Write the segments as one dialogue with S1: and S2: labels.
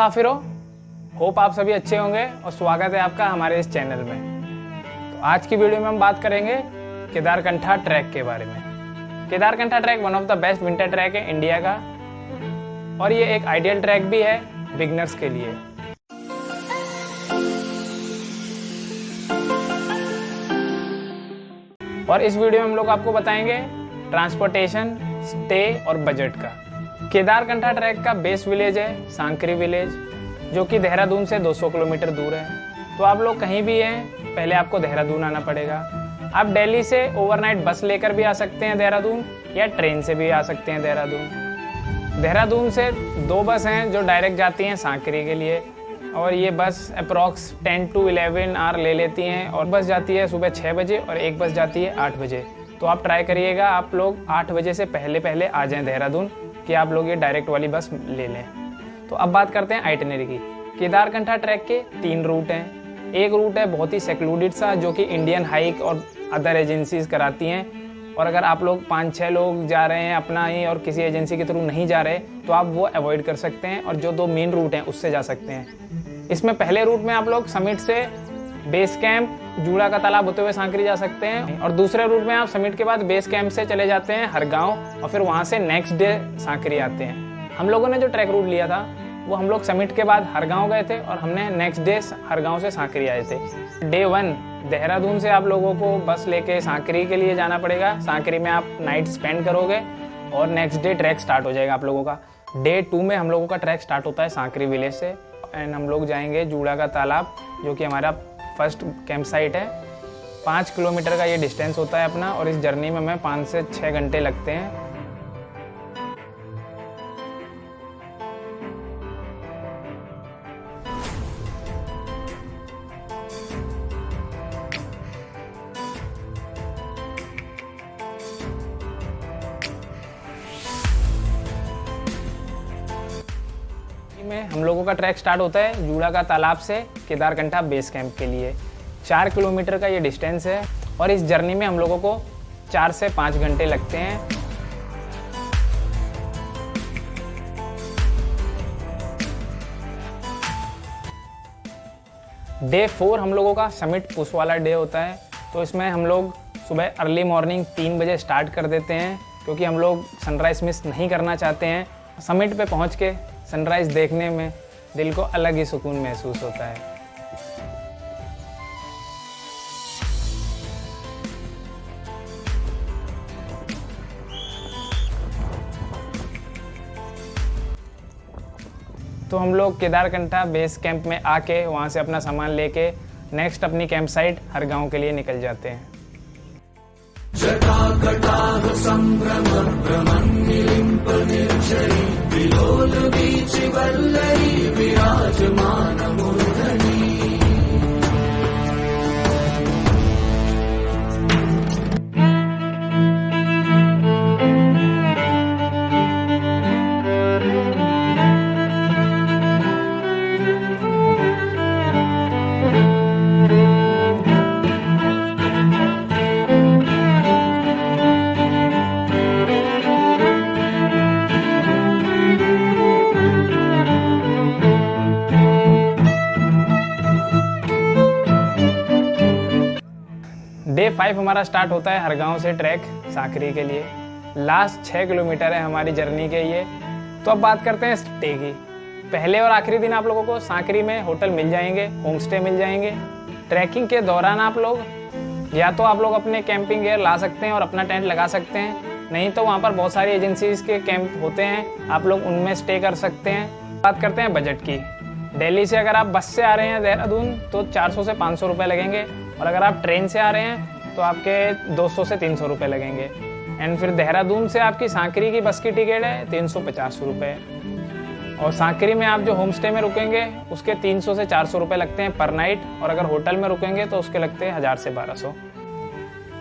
S1: मुसाफिरों, hope आप सभी अच्छे होंगे और स्वागत है आपका हमारे इस चैनल में। तो आज की वीडियो में हम बात करेंगे केदारकंठा ट्रैक के बारे में। Kedarkantha track one of the best winter trek है इंडिया का और ये एक आइडियल ट्रैक भी है बिगनर्स के लिए। और इस वीडियो में हम लोग आपको बताएंगे ट्रांसपोर्टेशन, स्टे और बजट का। केदारकंठा ट्रैक का बेस विलेज है सांकरी विलेज, जो कि देहरादून से 200 किलोमीटर दूर है। तो आप लोग कहीं भी हैं, पहले आपको देहरादून आना पड़ेगा। आप दिल्ली से ओवरनाइट बस लेकर भी आ सकते हैं देहरादून, या ट्रेन से भी आ सकते हैं देहरादून। देहरादून से 2 बस हैं जो डायरेक्ट जाती हैं सांकरी के लिए, और ये बस अप्रॉक्स 10 to 11 आवर ले लेती हैं। और बस जाती है सुबह 6 बजे और एक बस जाती है 8 बजे। तो आप ट्राई करिएगा आप लोग 8 बजे से पहले आ जाएं देहरादून, कि आप लोग ये डायरेक्ट वाली बस ले लें। तो अब बात करते हैं आइटिनरी की। केदारकंठा ट्रैक के 3 रूट हैं। एक रूट है बहुत ही सेक्लूडेड सा, जो कि इंडियन हाइक और अदर एजेंसीज कराती हैं। और अगर आप लोग 5-6 लोग जा रहे हैं अपना ही और किसी एजेंसी के थ्रू नहीं जा रहे, तो आप वो अवॉइड कर सकते हैं और जो 2 मेन रूट हैं उससे जा सकते हैं। इसमें पहले रूट में आप लोग समिट से बेस कैंप जूड़ा का तालाब होते हुए सांकरी जा सकते हैं, और दूसरे रूट में आप समिट के बाद बेस कैंप से चले जाते हैं हरगांव और फिर वहां से नेक्स्ट डे सांकरी आते हैं। हम लोगों ने जो ट्रैक रूट लिया था वो हम लोग समिट के बाद हरगांव गए थे और हमने नेक्स्ट डे हरगांव से सांकरी आए थे। डे 1 देहरादून से आप लोगों को बस लेके सांकरी के लिए जाना पड़ेगा। सांकरी में आप नाइट स्पेंड करोगे और नेक्स्ट डे ट्रैक स्टार्ट हो जाएगा आप लोगों का। डे 2 में हम लोगों का ट्रैक स्टार्ट होता है सांकरी विलेज से, एंड हम लोग जाएंगे जूड़ा का तालाब, जो कि हमारा फर्स्ट कैंप साइट है। 5 किलोमीटर का ये डिस्टेंस होता है अपना, और इस जर्नी में हमें 5 से 6 घंटे लगते हैं। में हम लोगों का ट्रैक स्टार्ट होता है जूड़ा का तालाब से केदारकंठा बेस कैंप के लिए। 4 किलोमीटर का ये डिस्टेंस है और इस जर्नी में हम लोगों को 4 से 5 घंटे लगते हैं। डे 4 हम लोगों का समिट पुश वाला डे होता है। तो इसमें हम लोग सुबह अर्ली मॉर्निंग 3 बजे स्टार्ट कर देते हैं, क्योंकि हम लोग सनराइज मिस नहीं करना चाहते हैं। समिट पे पहुंच के सनराइज देखने में दिल को अलग ही सुकून महसूस होता है। तो हम लोग केदारकंठा बेस कैंप में आके वहाँ से अपना सामान लेके नेक्स्ट अपनी कैंप साइट हरगांव के लिए निकल जाते हैं। डे 5 हमारा स्टार्ट होता है हरगांव से ट्रैक सांकरी के लिए। लास्ट 6 किलोमीटर है हमारी जर्नी के ये। तो अब बात करते हैं स्टे की। पहले और आखिरी दिन आप लोगों को सांकरी में होटल मिल जाएंगे, होम स्टे मिल जाएंगे। ट्रैकिंग के दौरान आप लोग या तो आप लोग अपने कैंपिंग गियर ला सकते हैं और अपना टेंट लगा सकते हैं, नहीं तो वहाँ पर बहुत सारी एजेंसीज के कैंप होते हैं, आप लोग उनमें स्टे कर सकते हैं। बात करते हैं बजट की। दिल्ली से अगर आप बस से आ रहे हैं देहरादून तो 400 से 500 रुपये लगेंगे, और अगर आप ट्रेन से आ रहे हैं तो आपके 200 से 300 रुपये लगेंगे। एंड फिर देहरादून से आपकी सांकरी की बस की टिकट है 350 रुपये, और सांकरी में आप जो होम स्टे में रुकेंगे उसके 300 से 400 रुपये लगते हैं पर नाइट, और अगर होटल में रुकेंगे तो उसके लगते हैं 1000 से 1200।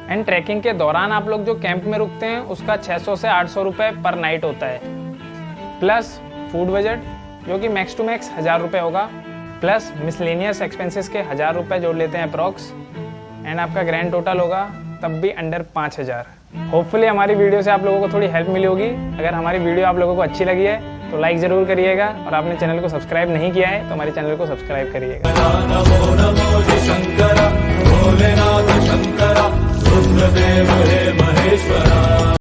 S1: एंड ट्रैकिंग के दौरान आप लोग जो कैंप में रुकते हैं उसका 600 से 800 रुपये पर नाइट होता है, प्लस फूड बजट जो कि मैक्स टू मैक्स 1000 रुपये होगा, प्लस मिसलेनियस एक्सपेंसेस के 1000 रुपये जोड़ लेते हैं अप्रॉक्स, एंड आपका ग्रैंड टोटल होगा तब भी अंडर 5000। होपफुली हमारी वीडियो से आप लोगों को थोड़ी हेल्प मिली होगी। अगर हमारी वीडियो आप लोगों को अच्छी लगी है तो लाइक ज़रूर करिएगा और आपने चैनल को सब्सक्राइब नहीं किया है तो हमारे चैनल को सब्सक्राइब करिएगा।
S2: नमो नमो शंकर भोलेनाथ शंकर रुद्रदेव हे महेश्वरा।